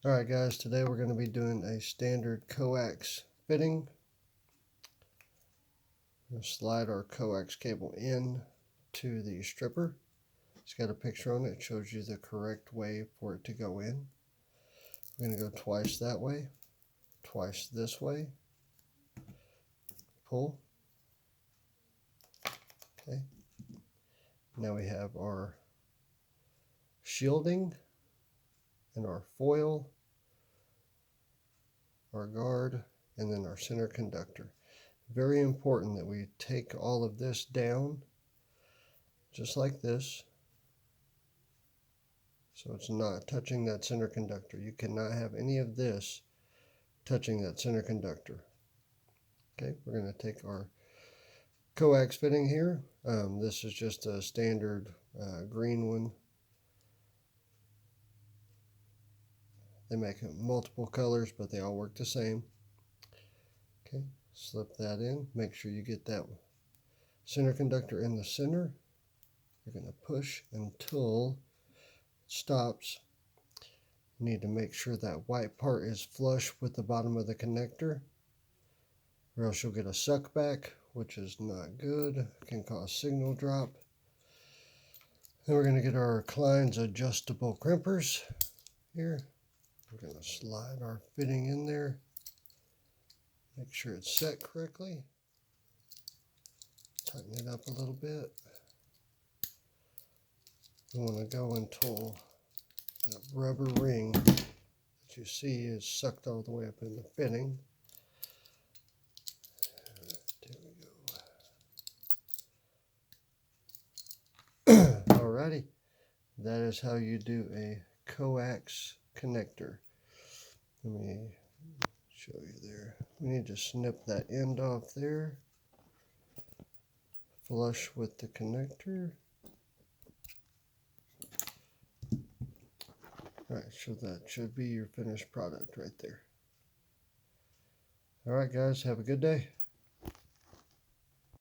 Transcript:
Alright guys, today we're going to be doing a standard coax fitting. We'll slide our coax cable in to the stripper. It's got a picture on it. It shows you the correct way for it to go in. We're going to go twice that way, twice this way. Pull. Okay. Now we have our shielding and our foil, our guard, and then our center conductor. Very important that we take all of this down just like this, so it's not touching that center conductor. You cannot have any of this touching that center conductor. Okay, we're going to take our coax fitting here. This is just a standard green one. They make multiple colors, but they all work the same. Okay, slip that in. Make sure you get that center conductor in the center. You're going to push until it stops. You need to make sure that white part is flush with the bottom of the connector, or else you'll get a suck back, which is not good. It can cause signal drop. Then we're going to get our Klein's adjustable crimpers here. We're going to slide our fitting in there. Make sure it's set correctly. Tighten it up a little bit. You want to go until that rubber ring that you see is sucked all the way up in the fitting. There we go. Alrighty, that is how you do a coax connector. Let me show you there. We need to snip that end off there, flush with the connector. Alright, so that should be your finished product right there. Alright guys, have a good day.